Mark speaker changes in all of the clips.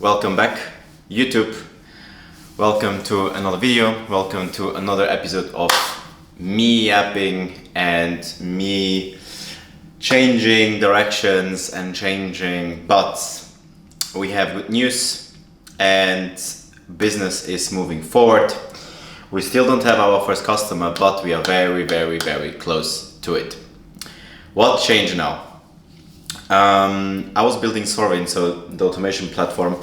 Speaker 1: Welcome back, YouTube. Welcome to another video. Welcome to another episode of me yapping and me changing directions and changing, but we have good news and business is moving forward. We still don't have our first customer, but we are very, very, very close to it. What changed now? I was building Sorvin, so the automation platform,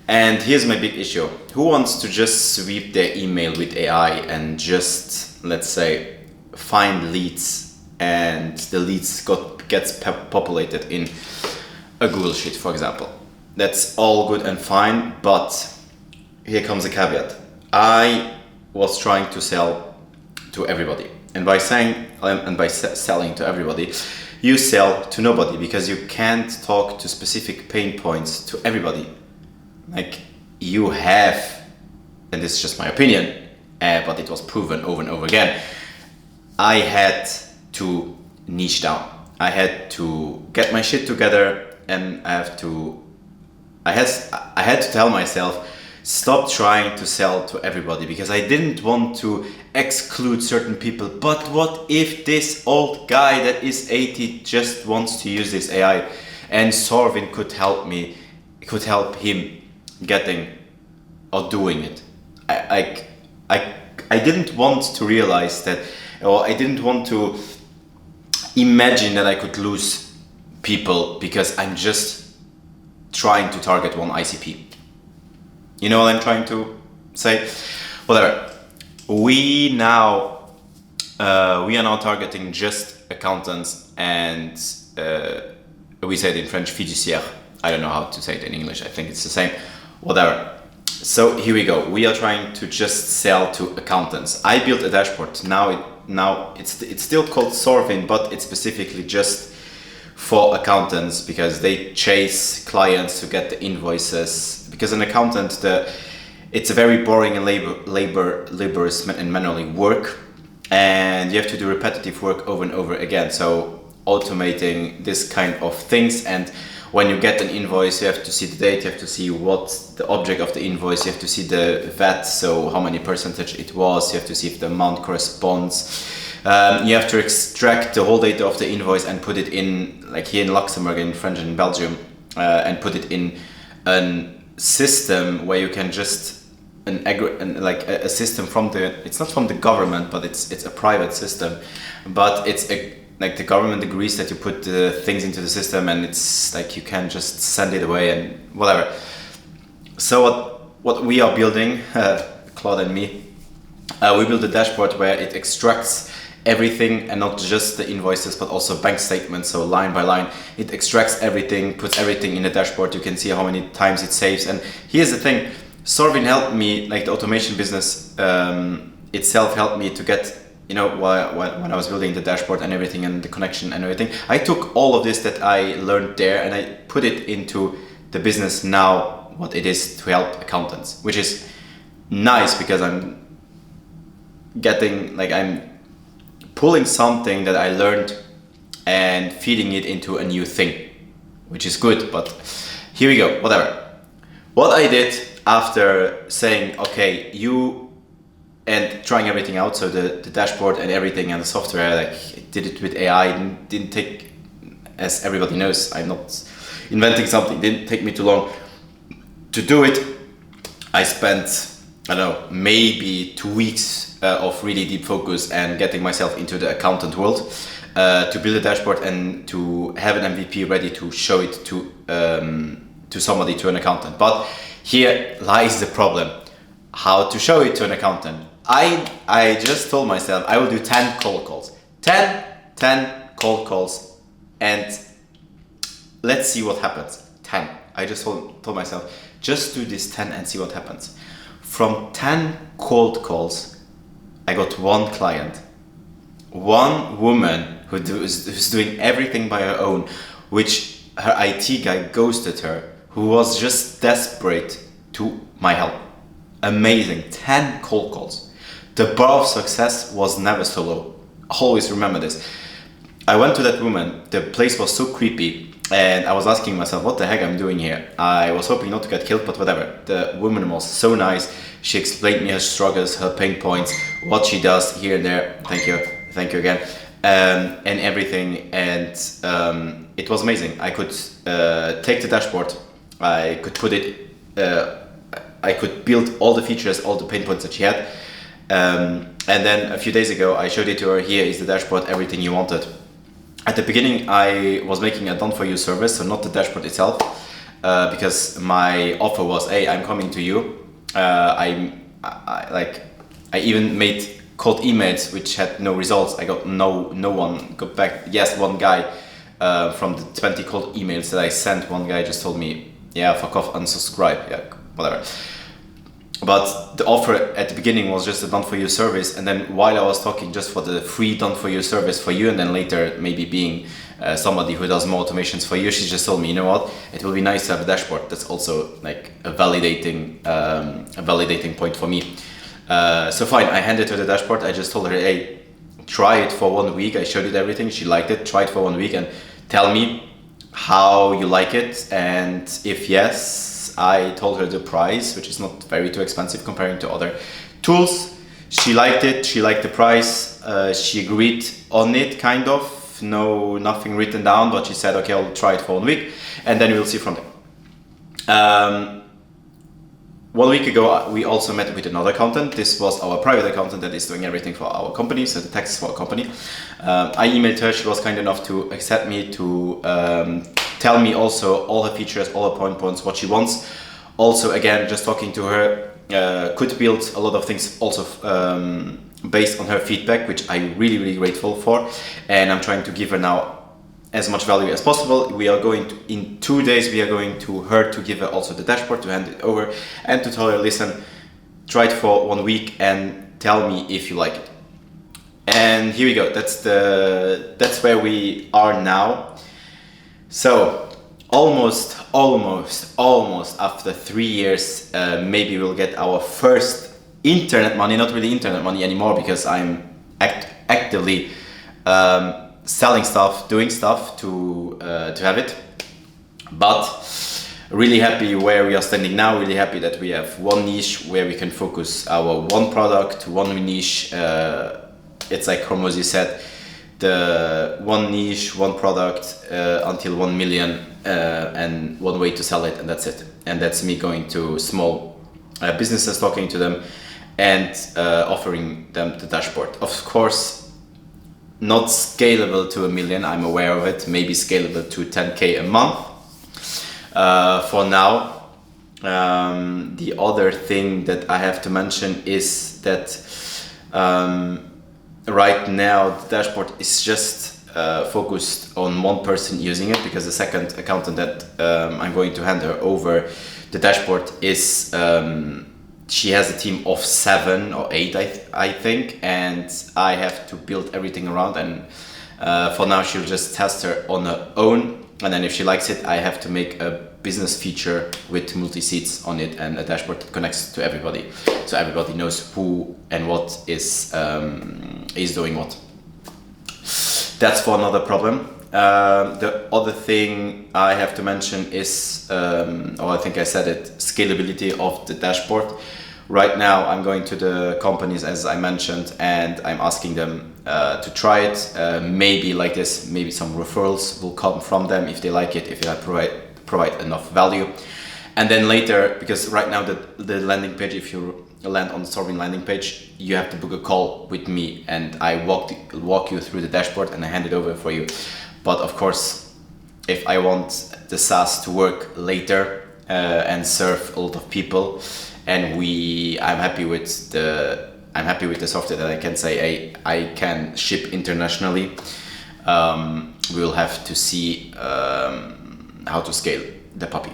Speaker 1: and here's my big issue. Who wants to just sweep their email with AI and just, let's say, find leads, and the leads gets populated in a Google Sheet, for example? That's all good and fine, but here comes a caveat. I was trying to sell to everybody, and by selling to everybody, you sell to nobody, because you can't talk to specific pain points to everybody. Like you have, and this is just my opinion, but it was proven over and over again, I had to niche down. I had to get my shit together, and I had to tell myself, stop trying to sell to everybody, because I didn't want to exclude certain people. But what if this old guy that is 80 just wants to use this AI, and Sorvin could help him getting or doing it? I didn't want to realize that, or I didn't want to imagine that I could lose people because I'm just trying to target one ICP. You know what I'm trying to say? Whatever. We are now targeting just accountants and we say it in French, fiduciaire. I don't know how to say it in English. I think it's the same. Whatever. So here we go. We are trying to just sell to accountants. I built a dashboard. Now it's still called Sorvin, but it's specifically just for accountants, because they chase clients to get the invoices. Because an accountant, it's a very boring and laborious and manually work, and you have to do repetitive work over and over again. So automating this kind of things, and when you get an invoice, you have to see the date, you have to see what's the object of the invoice, you have to see the VAT, so how many percentage it was, you have to see if the amount corresponds. You have to extract the whole data of the invoice and put it in, like here in Luxembourg, in French and Belgium, and put it in a system where you can just a system from it's not from the government, but it's a private system, but it's like the government agrees that you put the things into the system, and it's like you can just send it away and whatever. So what we are building, Claude and me, we build a dashboard where it extracts everything, and not just the invoices but also bank statements. So line by line it extracts everything, puts everything in the dashboard. You can see how many times it saves. And here's the thing, Sorvin helped me, like the automation business itself helped me to get, when I was building the dashboard and everything and the connection and everything, I took all of this that I learned there and I put it into the business now, what it is to help accountants, which is nice, because I'm pulling something that I learned and feeding it into a new thing, which is good. But here we go, whatever. What I did after saying, okay, and trying everything out, so the dashboard and everything and the software, like I did it with AI, didn't take, as everybody knows, I'm not inventing something, didn't take me too long to do it. I spent, I don't know, maybe 2 weeks of really deep focus and getting myself into the accountant world to build a dashboard and to have an MVP ready to show it to somebody, to an accountant. But here lies the problem, how to show it to an accountant. I just told myself I will do 10 cold calls. 10 cold calls, and let's see what happens. 10. I just told myself, just do this 10 and see what happens. From 10 cold calls, I got one client. One woman who's doing everything by her own, which her IT guy ghosted her, who was just desperate to my help. Amazing. 10 cold calls. The bar of success was never so low. Always remember this. I went to that woman, the place was so creepy. And I was asking myself, what the heck I'm doing here? I was hoping not to get killed, but whatever. The woman was so nice. She explained me her struggles, her pain points, what she does here and there. Thank you again, and everything. And it was amazing. I could take the dashboard. I could put it. I could build all the features, all the pain points that she had. And then a few days ago, I showed it to her. Here is the dashboard, everything you wanted. At the beginning, I was making a done-for-you service, so not the dashboard itself, because my offer was, hey, I'm coming to you. I even made cold emails which had no results. I got no one got back. Yes, one guy from the 20 cold emails that I sent, one guy just told me, yeah, fuck off, unsubscribe, yeah, whatever. But the offer at the beginning was just a done-for-you service, and then while I was talking just for the free done-for-you service for you, and then later maybe being somebody who does more automations for you, she just told me, you know what, it will be nice to have a dashboard. That's also like a validating point for me. So fine, I handed her the dashboard. I just told her, hey, try it for 1 week. I showed it everything. She liked it. Try it for 1 week and tell me how you like it, and if yes, I told her the price, which is not very too expensive comparing to other tools. She liked it, she liked the price, she agreed on it, kind of. Nothing written down, but she said, okay, I'll try it for 1 week, and then we'll see from there. 1 week ago, we also met with another accountant. This was our private accountant that is doing everything for our company, so the taxes for our company. I emailed her, she was kind enough to accept me, to tell me also all her features, all her points, what she wants. Also, again, just talking to her, could build a lot of things also based on her feedback, which I'm really grateful for. And I'm trying to give her now as much value as possible. We are going to, in 2 days, we are going to her to give her also the dashboard, to hand it over, and to tell her, listen, try it for 1 week and tell me if you like it. And here we go. That's where we are now. So almost after 3 years, maybe we'll get our first internet money. Not really internet money anymore, because I'm actively selling stuff, doing stuff to have it. But really happy where we are standing now. Really happy that we have one niche where we can focus our one product, one niche. It's like Hormozi said, the one niche, one product until 1 million, and one way to sell it, and that's it. And that's me going to small businesses, talking to them, and offering them the dashboard. Of course, not scalable to 1 million, I'm aware of it. Maybe scalable to 10K a month for now. The other thing that I have to mention is that right now the dashboard is just focused on one person using it, because the second accountant that I'm going to hand her over the dashboard is she has a team of 7 or 8, I think, and I have to build everything around. And for now, she'll just test her on her own, and then if she likes it, I have to make a business feature with multi-seats on it and a dashboard that connects to everybody, so everybody knows who and what is doing what. That's for another problem. The other thing I have to mention is, or I think I said it, scalability of the dashboard. Right now I'm going to the companies, as I mentioned, and I'm asking them to try it. Maybe like this, maybe some referrals will come from them if they like it, if I provide enough value. And then later, because right now the landing page, if you land on the Sovereign landing page, you have to book a call with me, and I walk you through the dashboard and I hand it over for you. But of course, if I want the SaaS to work later and serve a lot of people, and I'm happy with the software that I can say, hey, I can ship internationally, we will have to see how to scale the puppy.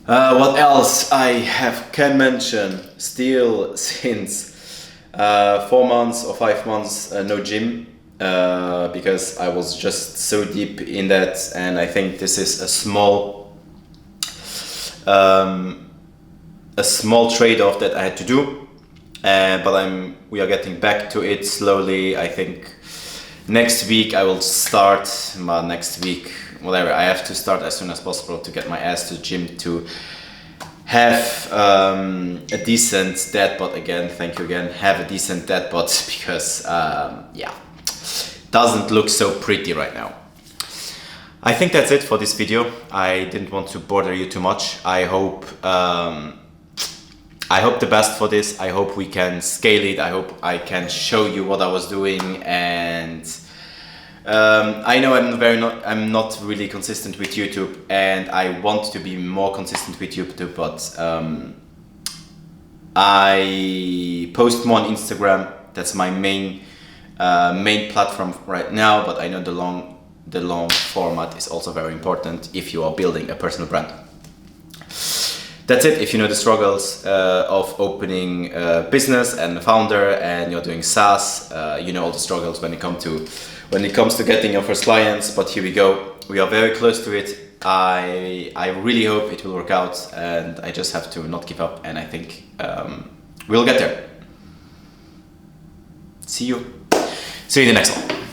Speaker 1: What else I can mention? Still, since 4 months or 5 months, no gym, because I was just so deep in that, and I think this is a small trade-off that I had to do, but we are getting back to it slowly. I think next week I will start. Next week, whatever. I have to start as soon as possible to get my ass to the gym, to have a decent dad bod again. Thank you again. Have a decent dad bod because yeah, doesn't look so pretty right now. I think that's it for this video. I didn't want to bother you too much. I hope the best for this. I hope we can scale it. I hope I can show you what I was doing, and I know I'm not really consistent with YouTube, and I want to be more consistent with YouTube, but I post more on Instagram. That's my main platform right now, but I know the long format is also very important if you are building a personal brand. That's it. If you know the struggles of opening a business and a founder, and you're doing SaaS, you know all the struggles when it comes to getting your first clients. But here we go. We are very close to it. I really hope it will work out, and I just have to not give up, and I think we'll get there. See you in the next one.